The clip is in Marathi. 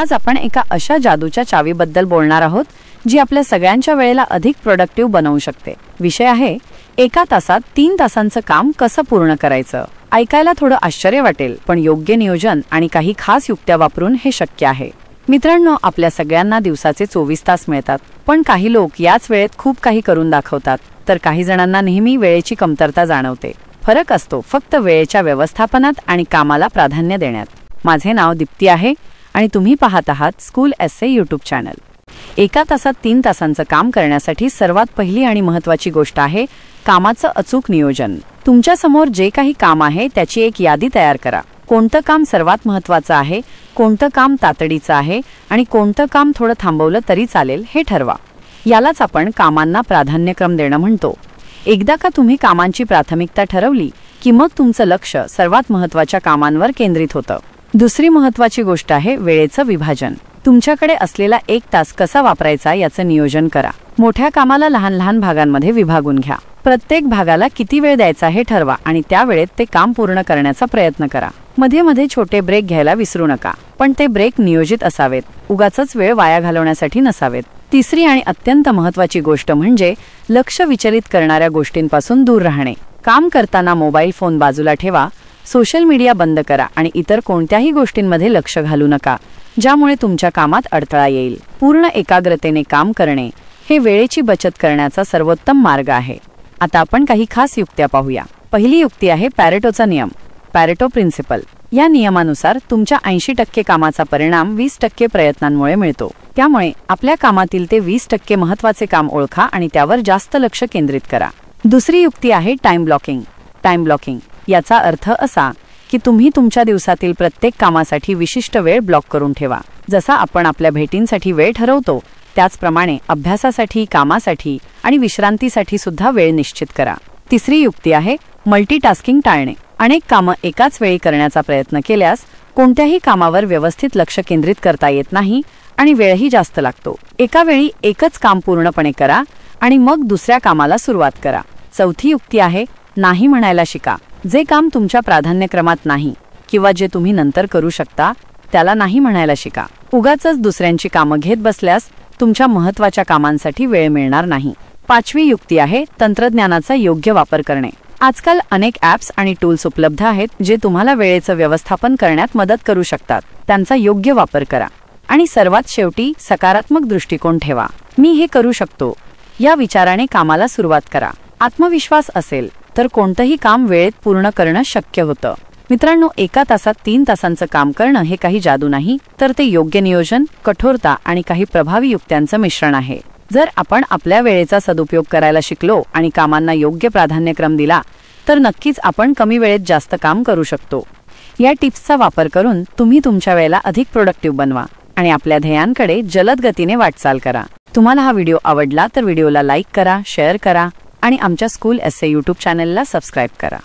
आज आपण एका अशा जादूच्या चावीबद्दल बोलणार आहोत जी आपल्या सगळ्यांच्या वेळेला अधिक प्रोडक्टिव्ह बनवू शकते। विषय आहे एका तासात 3 तासांचं काम कसं पूर्ण करायचं। ऐकायला थोडं आश्चर्य वाटेल, पण योग्य नियोजन आणि काही खास युक्त्या वापरून हे शक्य आहे। मित्रांनो, आपल्या सगळ्यांना दिवसाचे 24 तास मिळतात, पण काही लोक याच वेळेत खूप काही करून दाखवतात, तर काही जणांना नेहमी वेळेची कमतरता जाणवते। फरक असतो फक्त वेळेच्या व्यवस्थापनात आणि कामाला प्राधान्य देण्यात। माझे नाव दीप्ती आहे आणि तुम्ही पाहत आहात स्कूल एसए यूट्यूब चॅनल। एका तासात 3 तासांचं काम करण्यासाठी सर्वात पहिली आणि महत्त्वाची गोष्ट आहे कामाचं अचूक नियोजन। तुमच्या समोर जे काही काम आहे त्याची एक यादी तयार करा। कोणतं काम सर्वात महत्त्वाचं आहे, कोणतं काम तातडीचं आहे आणि कोणतं काम थोडं थांबवलं तरी चालेल हे ठरवा। यालाच आपण कामांना प्राधान्यक्रम देणं म्हणतो। एकदा का तुम्ही कामांची प्राथमिकता ठरवली की मग तुमचं लक्ष सर्वात महत्त्वाच्या कामांवर केंद्रित होतं। दुसरी महत्त्वाची गोष्ट आहे वेळेचं विभाजन। तुमच्याकडे असलेला 1 तास कसा वापरायचा याचं नियोजन करा। मोठ्या कामाला लहान लहान भागांमध्ये विभागून घ्या। प्रत्येक भागाला किती वेळ द्यायचा हे ठरवा आणि त्या वेळेत ते काम पूर्ण करण्याचा प्रयत्न करा। मध्ये मध्ये छोटे ब्रेक घ्यायला विसरू नका, पण ते ब्रेक नियोजित असावेत, उगाचच वेळ वाया घालवण्यासाठी नसावेत। तिसरी आणि अत्यंत महत्त्वाची गोष्ट म्हणजे लक्ष विचलित करणाऱ्या गोष्टींपासून दूर राहणे। काम करताना मोबाईल फोन बाजूला ठेवा, सोशल मीडिया बंद करा आणि इतर कोणत्याही गोष्टींमध्ये लक्ष घालू नका ज्यामुळे तुमच्या कामात अडथळा येईल। पूर्ण एकाग्रतेने काम करणे हे वेळेची बचत करण्याचा सर्वोत्तम मार्ग आहे। आता आपण काही खास युक्त्या पाहूया। पहिली युक्ती आहे पॅरेटोचा नियम, पॅरेटो प्रिन्सिपल। या नियमानुसार तुमच्या 80% कामाचा परिणाम 20% प्रयत्नांमुळे मिळतो। त्यामुळे आपल्या कामातील ते 20% महत्त्वाचे काम ओळखा आणि त्यावर जास्त लक्ष केंद्रित करा। दुसरी युक्ती आहे टाइम ब्लॉकिंग। टाइम ब्लॉकिंग याचा अर्थ असा की तुम्ही तुमच्या दिवसातील प्रत्येक कामासाठी विशिष्ट वेळ ब्लॉक करून ठेवा। जसा आपण आपल्या भेटींसाठी वेळ ठरवतो त्याचप्रमाणे अभ्यासासाठी, कामासाठी आणि विश्रांतीसाठी सुद्धा वेळ निश्चित करा। तिसरी युक्ती आहे मल्टीटास्किंग टाळणे। अनेक कामं एकाच वेळी करण्याचा प्रयत्न केल्यास कोणत्याही कामावर व्यवस्थित लक्ष केंद्रित करता येत नाही आणि वेळही जास्त लागतो। एका वेळी एकच काम पूर्णपणे करा आणि मग दुसऱ्या कामाला सुरुवात करा। चौथी युक्ती आहे नाही म्हणायला शिका। जे काम तुमच्या प्राधान्यक्रमात नाही किंवा जे तुम्ही नंतर करू शकता त्याला नाही म्हणायला शिका। उगाचच दुसऱ्यांची कामं घेत बसल्यास तुमच्या महत्त्वाच्या कामांसाठी वेळ मिळणार नाही। पाचवी युक्ती आहे तंत्रज्ञानाचा योग्य वापर करणे। आजकाल अनेक ॲप्स आणि टूल्स उपलब्ध आहेत जे तुम्हाला वेळेचं व्यवस्थापन करण्यात मदत करू शकतात। त्यांचा योग्य वापर करा आणि सर्वात शेवटी सकारात्मक दृष्टिकोन ठेवा। मी हे करू शकतो या विचाराने कामाला सुरुवात करा। आत्मविश्वास असेल तर कोणतंही काम वेळेत पूर्ण करणं शक्य होतं। मित्रांनो, एका तासात 3 तासांचं काम करणं हे काही जादू नाही, तर ते योग्य नियोजन, कठोरता आणि काही प्रभावी युक्त्यांचं मिश्रण आहे। जर आपण आपल्या वेळेचा सदुपयोग करायला शिकलो आणि कामांना योग्य प्राधान्यक्रम दिला तर नक्कीच आपण कमी वेळेत जास्त काम करू शकतो। या टिप्सचा वापर करून तुम्ही तुमच्या वेळेला अधिक प्रोडक्टिव्ह बनवा आणि आपल्या ध्येयांकडे जलद गतीने वाटचाल करा। तुम्हाला हा व्हिडिओ आवडला तर व्हिडिओला लाईक करा, शेअर करा आणि आमच्या स्कूल एसए यूट्यूब चॅनलला सबस्क्राईब करा।